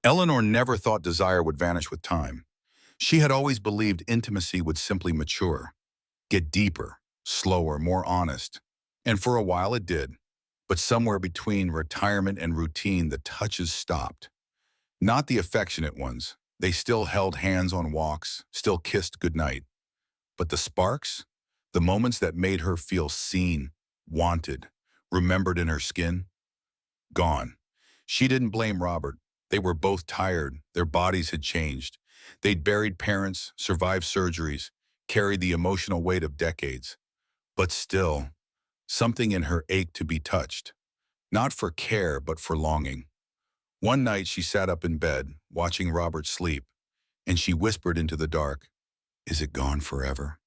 Eleanor never thought desire would vanish with time. She had always believed intimacy would simply mature, get deeper, slower, more honest. And for a while it did. But somewhere between retirement and routine, the touches stopped. Not the affectionate ones. They still held hands on walks, still kissed goodnight. But the sparks, the moments that made her feel seen, wanted, remembered in her skin, gone. She didn't blame Robert. They were both tired. Their bodies had changed. They'd buried parents, survived surgeries, carried the emotional weight of decades. But still, something in her ached to be touched. Not for care, but for longing. One night she sat up in bed, watching Robert sleep, and she whispered into the dark, "Is it gone forever?"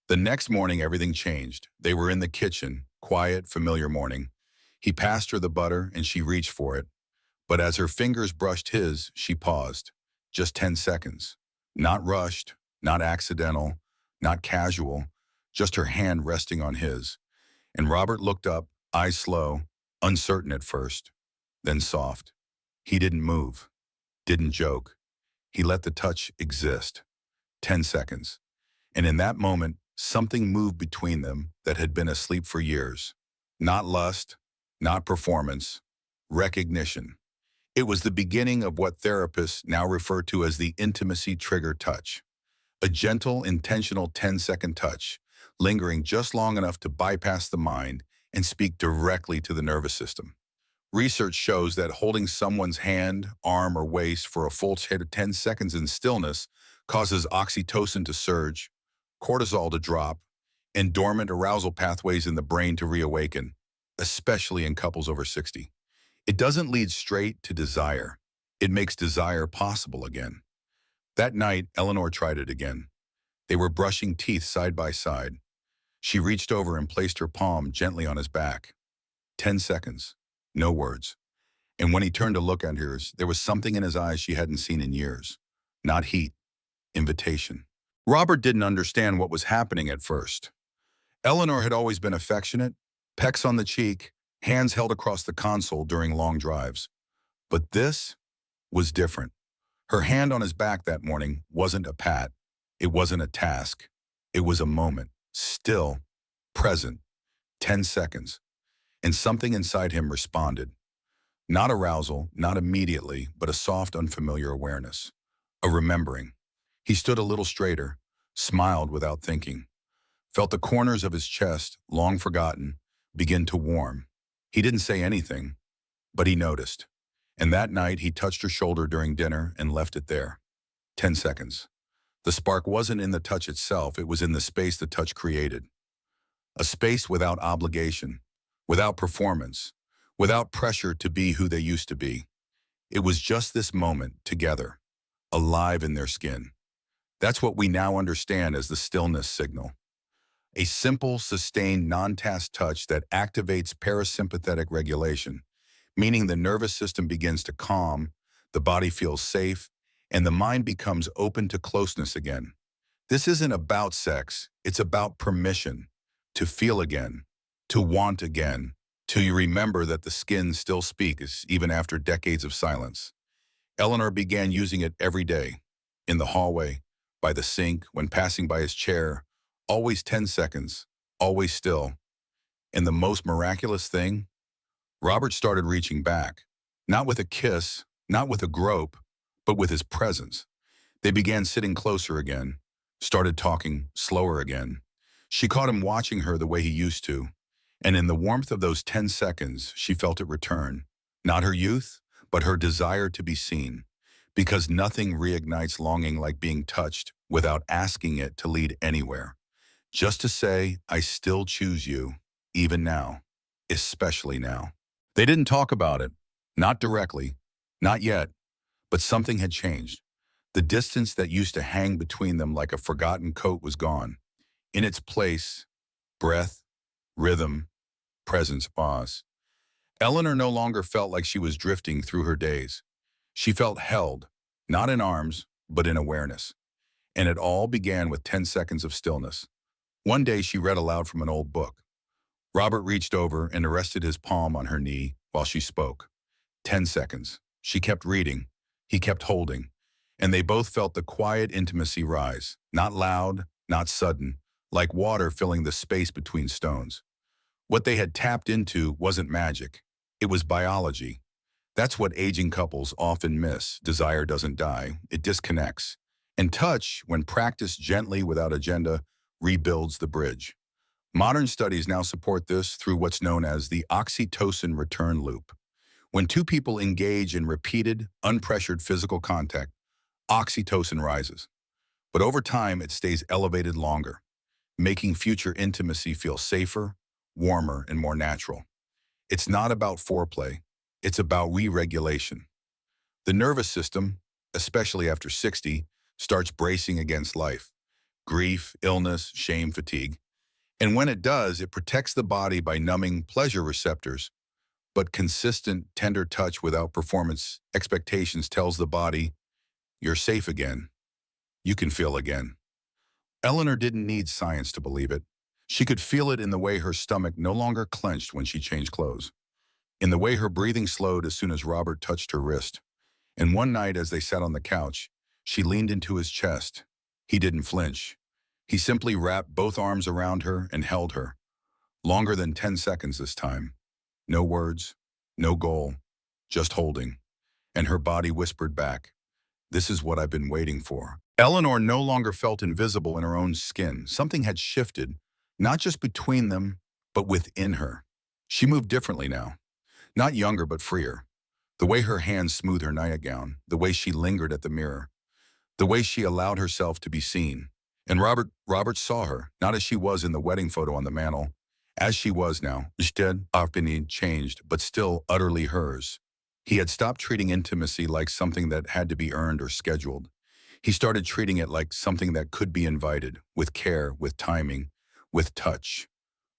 The next morning, everything changed. They were in the kitchen, quiet, familiar morning. He passed her the butter, and she reached for it. But as her fingers brushed his, she paused. Just 10 seconds. Not rushed, not accidental, not casual, just her hand resting on his. And Robert looked up, eyes slow, uncertain at first, then soft. He didn't move, didn't joke. He let the touch exist. 10 seconds. And in that moment, something moved between them that had been asleep for years. Not lust, not performance, recognition. It was the beginning of what therapists now refer to as the intimacy trigger touch. A gentle, intentional 10-second touch, lingering just long enough to bypass the mind and speak directly to the nervous system. Research shows that holding someone's hand, arm, or waist for a full 10 seconds in stillness causes oxytocin to surge, cortisol to drop, and dormant arousal pathways in the brain to reawaken, especially in couples over 60. It doesn't lead straight to desire. It makes desire possible again. That night, Eleanor tried it again. They were brushing teeth side by side. She reached over and placed her palm gently on his back. 10 seconds. No words. And when he turned to look at hers, there was something in his eyes she hadn't seen in years. Not heat. Invitation. Robert didn't understand what was happening at first. Eleanor had always been affectionate, pecks on the cheek, hands held across the console during long drives. But this was different. Her hand on his back that morning wasn't a pat. It wasn't a task. It was a moment. Still. Present. 10 seconds. And something inside him responded. Not arousal, not immediately, but a soft, unfamiliar awareness. A remembering. He stood a little straighter, smiled without thinking. Felt the corners of his chest, long forgotten, begin to warm. He didn't say anything, but he noticed. And that night, he touched her shoulder during dinner and left it there. 10 seconds. The spark wasn't in the touch itself, it was in the space the touch created. A space without obligation, without performance, without pressure to be who they used to be. It was just this moment, together, alive in their skin. That's what we now understand as the stillness signal. A simple, sustained, non-task touch that activates parasympathetic regulation, meaning the nervous system begins to calm, the body feels safe, and the mind becomes open to closeness again. This isn't about sex, it's about permission, to feel again, to want again, till you remember that the skin still speaks even after decades of silence. Eleanor began using it every day, in the hallway, by the sink, when passing by his chair, always 10 seconds, always still. And the most miraculous thing? Robert started reaching back, not with a kiss, not with a grope, but with his presence. They began sitting closer again, started talking slower again. She caught him watching her the way he used to, and in the warmth of those 10 seconds, she felt it return. Not her youth, but her desire to be seen, because nothing reignites longing like being touched without asking it to lead anywhere. Just to say, I still choose you, even now, especially now. They didn't talk about it, not directly, not yet, but something had changed. The distance that used to hang between them like a forgotten coat was gone. In its place, breath, rhythm, presence, pause. Eleanor no longer felt like she was drifting through her days. She felt held, not in arms, but in awareness. And it all began with 10 seconds of stillness. One day she read aloud from an old book. Robert reached over and rested his palm on her knee while she spoke. 10 seconds. She kept reading, He kept holding, and they both felt the quiet intimacy rise, not loud, not sudden, like water filling the space between stones. What they had tapped into wasn't magic. It was biology. That's what aging couples often miss. Desire doesn't die, it disconnects. And touch, when practiced gently without agenda, rebuilds the bridge. Modern studies now support this through what's known as the oxytocin return loop. When two people engage in repeated, unpressured physical contact, oxytocin rises. But over time, it stays elevated longer, making future intimacy feel safer, warmer, and more natural. It's not about foreplay, it's about re-regulation. The nervous system, especially after 60, starts bracing against life. Grief, illness, shame, fatigue. And when it does, it protects the body by numbing pleasure receptors. But consistent, tender touch without performance expectations tells the body, you're safe again. You can feel again. Eleanor didn't need science to believe it. She could feel it in the way her stomach no longer clenched when she changed clothes, in the way her breathing slowed as soon as Robert touched her wrist. And one night as they sat on the couch, she leaned into his chest. He didn't flinch. He simply wrapped both arms around her and held her. Longer than 10 seconds this time. No words, no goal, just holding. And her body whispered back, this is what I've been waiting for. Eleanor no longer felt invisible in her own skin. Something had shifted, not just between them, but within her. She moved differently now. Not younger, but freer. The way her hands smoothed her nightgown, the way she lingered at the mirror, the way she allowed herself to be seen. And Robert saw her, not as she was in the wedding photo on the mantel, as she was now. Instead, opinion changed, but still utterly hers. He had stopped treating intimacy like something that had to be earned or scheduled. He started treating it like something that could be invited, with care, with timing, with touch.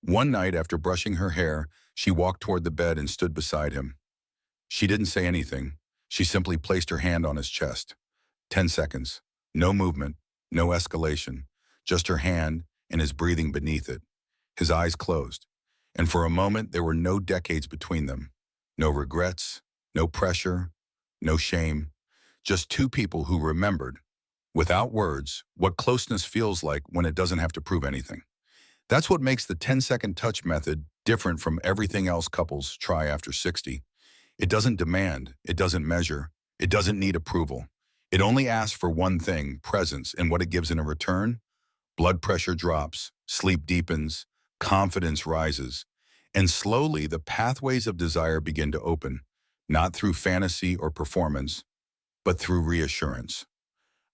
One night, after brushing her hair, she walked toward the bed and stood beside him. She didn't say anything. She simply placed her hand on his chest. 10 seconds. No movement, no escalation. Just her hand and his breathing beneath it. His eyes closed. And for a moment, there were no decades between them. No regrets, no pressure, no shame. Just two people who remembered, without words, what closeness feels like when it doesn't have to prove anything. That's what makes the 10-second touch method different from everything else couples try after 60. It doesn't demand, it doesn't measure, it doesn't need approval. It only asks for one thing, presence, and what it gives in a return. Blood pressure drops, sleep deepens, confidence rises, and slowly the pathways of desire begin to open, not through fantasy or performance, but through reassurance.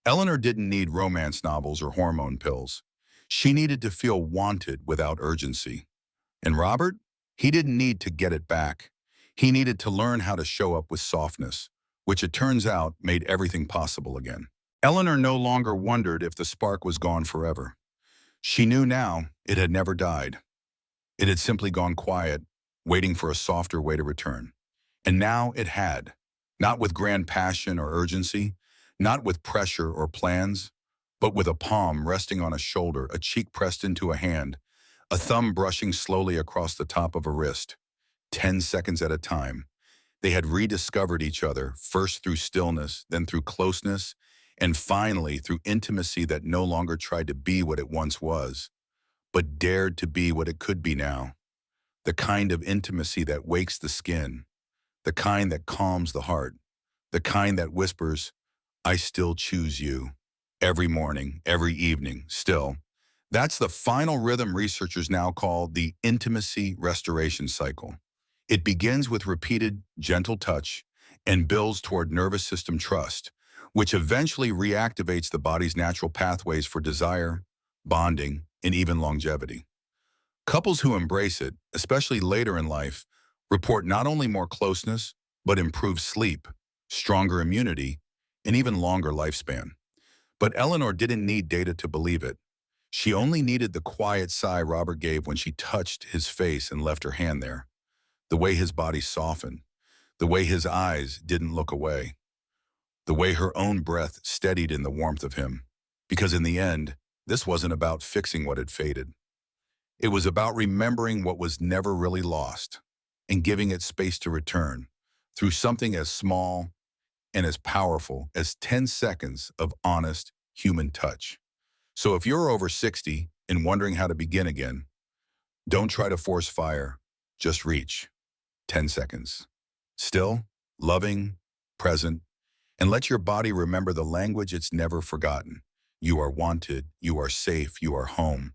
Eleanor didn't need romance novels or hormone pills. She needed to feel wanted without urgency. And Robert? He didn't need to get it back. He needed to learn how to show up with softness, which it turns out made everything possible again. Eleanor no longer wondered if the spark was gone forever. She knew now it had never died. It had simply gone quiet, waiting for a softer way to return. And now it had, not with grand passion or urgency, not with pressure or plans, but with a palm resting on a shoulder, a cheek pressed into a hand, a thumb brushing slowly across the top of a wrist. 10 seconds at a time, they had rediscovered each other, first through stillness, then through closeness, and finally through intimacy that no longer tried to be what it once was, but dared to be what it could be now. The kind of intimacy that wakes the skin, the kind that calms the heart, the kind that whispers, I still choose you. Every morning, every evening, still. That's the final rhythm researchers now call the intimacy restoration cycle. It begins with repeated, gentle touch and builds toward nervous system trust, which eventually reactivates the body's natural pathways for desire, bonding, and even longevity. Couples who embrace it, especially later in life, report not only more closeness, but improved sleep, stronger immunity, and even longer lifespan. But Eleanor didn't need data to believe it. She only needed the quiet sigh Robert gave when she touched his face and left her hand there. The way his body softened, the way his eyes didn't look away, the way her own breath steadied in the warmth of him. Because in the end, this wasn't about fixing what had faded. It was about remembering what was never really lost and giving it space to return through something as small, and as powerful as 10 seconds of honest human touch. So if you're over 60 and wondering how to begin again, don't try to force fire, just reach. 10 seconds. Still, loving, present, and let your body remember the language it's never forgotten. You are wanted, you are safe, you are home.